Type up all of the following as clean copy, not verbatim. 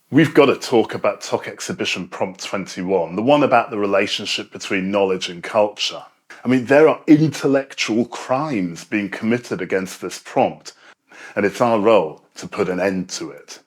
We've got to talk about ToK Exhibition Prompt21, the one about the relationship between knowledge and culture. I mean, there are intellectual crimes being committed against this prompt, and it's our role to put an end to it.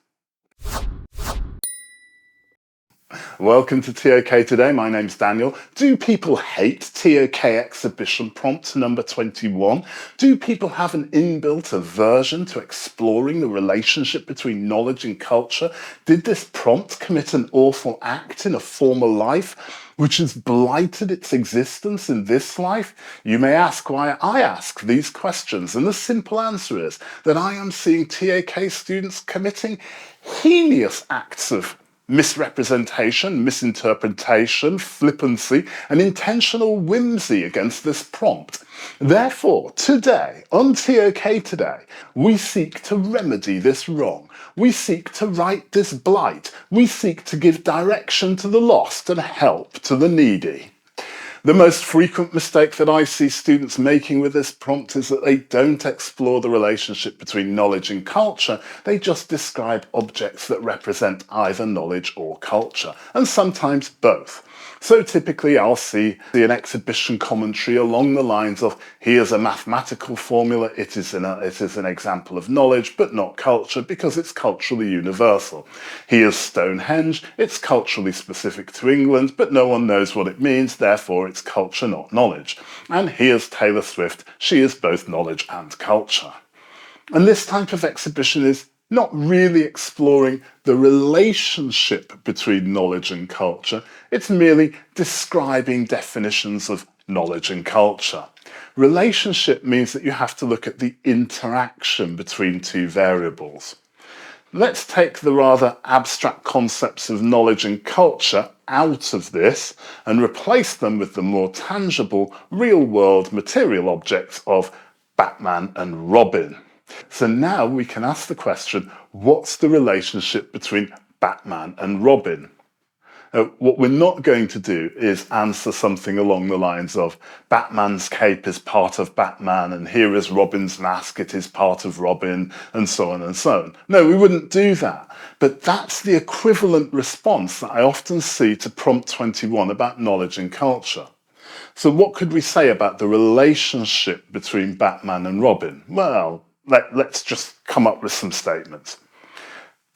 Welcome to ToK Today. My name's Daniel. Do people hate ToK Exhibition Prompt number 21? Do people have an inbuilt aversion to exploring the relationship between knowledge and culture? Did this prompt commit an awful act in a former life which has blighted its existence in this life? You may ask why I ask these questions, and the simple answer is that I am seeing ToK students committing heinous acts of misrepresentation, misinterpretation, flippancy, and intentional whimsy against this prompt. Therefore, today, on ToK Today, we seek to remedy this wrong. We seek to right this blight. We seek to give direction to the lost and help to the needy. The most frequent mistake that I see students making with this prompt is that they don't explore the relationship between knowledge and culture. They just describe objects that represent either knowledge or culture, and sometimes both. So typically I'll see an exhibition commentary along the lines of, here's a mathematical formula, it is an example of knowledge but not culture because it's culturally universal. Here's Stonehenge, it's culturally specific to England but no one knows what it means, therefore it's culture not knowledge. And here's Taylor Swift, she is both knowledge and culture. And this type of exhibition is not really exploring the relationship between knowledge and culture, it's merely describing definitions of knowledge and culture. Relationship means that you have to look at the interaction between two variables. Let's take the rather abstract concepts of knowledge and culture out of this and replace them with the more tangible, real-world material objects of Batman and Robin. So now we can ask the question, what's the relationship between Batman and Robin? What we're not going to do is answer something along the lines of Batman's cape is part of Batman and here is Robin's mask, it is part of Robin, and so on and so on. No, we wouldn't do that. But that's the equivalent response that I often see to prompt 21 about knowledge and culture. So what could we say about the relationship between Batman and Robin? Well, let's just come up with some statements.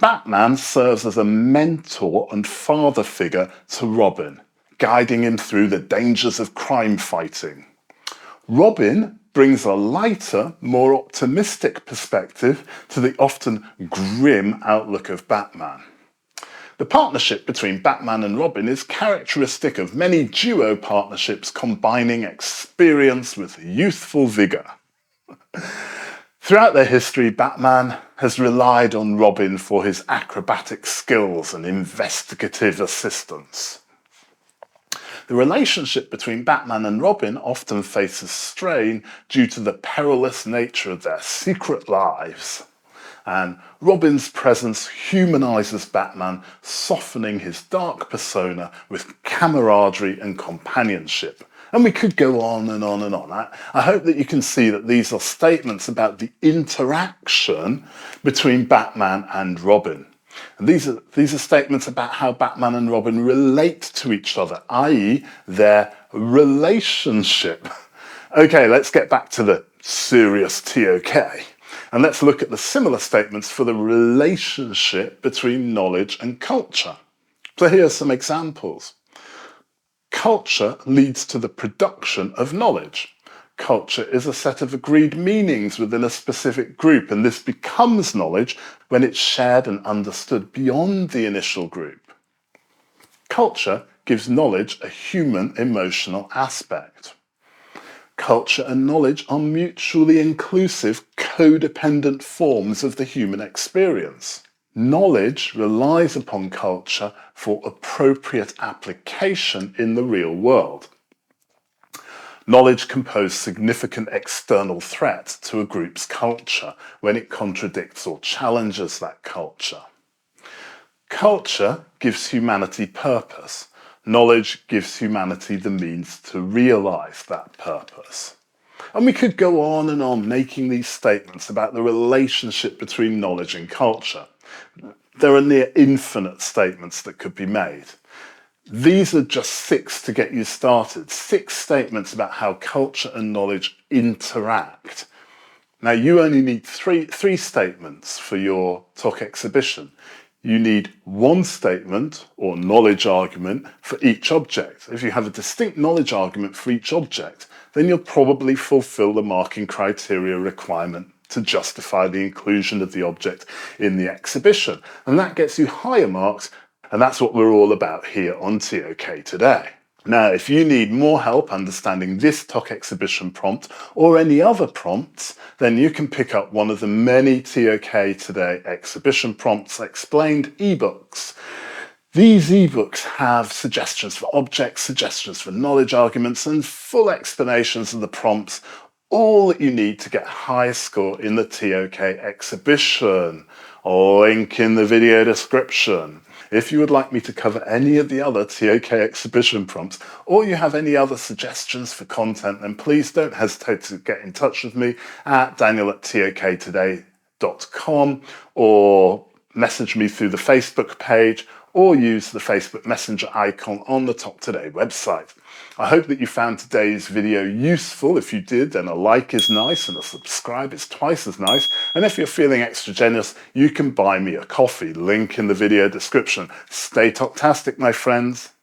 Batman serves as a mentor and father figure to Robin, guiding him through the dangers of crime fighting. Robin brings a lighter, more optimistic perspective to the often grim outlook of Batman. The partnership between Batman and Robin is characteristic of many duo partnerships combining experience with youthful vigour. Throughout their history, Batman has relied on Robin for his acrobatic skills and investigative assistance. The relationship between Batman and Robin often faces strain due to the perilous nature of their secret lives. And Robin's presence humanises Batman, softening his dark persona with camaraderie and companionship. And we could go on and on and on. I hope that you can see that these are statements about the interaction between Batman and Robin. And these are statements about how Batman and Robin relate to each other, i.e. their relationship. Okay, let's get back to the serious ToK. And let's look at the similar statements for the relationship between knowledge and culture. So here are some examples. Culture leads to the production of knowledge. Culture is a set of agreed meanings within a specific group, and this becomes knowledge when it's shared and understood beyond the initial group. Culture gives knowledge a human emotional aspect. Culture and knowledge are mutually inclusive, codependent forms of the human experience. Knowledge relies upon culture for appropriate application in the real world. Knowledge can pose significant external threat to a group's culture when it contradicts or challenges that culture. Culture gives humanity purpose. Knowledge gives humanity the means to realise that purpose. And we could go on and on making these statements about the relationship between knowledge and culture. There are near infinite statements that could be made. These are just 6 to get you started. 6 statements about how culture and knowledge interact. Now, you only need three statements for your ToK exhibition. You need 1 statement or knowledge argument for each object. If you have a distinct knowledge argument for each object, then you'll probably fulfill the marking criteria requirement to justify the inclusion of the object in the exhibition. And that gets you higher marks, and that's what we're all about here on ToK today. Now, if you need more help understanding this ToK exhibition prompt or any other prompts, then you can pick up one of the many ToK Today exhibition prompts explained ebooks. These ebooks have suggestions for objects, suggestions for knowledge arguments, and full explanations of the prompts, all that you need to get a higher score in the ToK exhibition. Link in the video description. If you would like me to cover any of the other ToK exhibition prompts, or you have any other suggestions for content, then please don't hesitate to get in touch with me at daniel@toktoday.com, or message me through the Facebook page, or use the Facebook Messenger icon on the ToK Today website. I hope that you found today's video useful. If you did, then a like is nice and a subscribe is twice as nice. And if you're feeling extra generous, you can buy me a coffee. Link in the video description. Stay ToKtastic, my friends.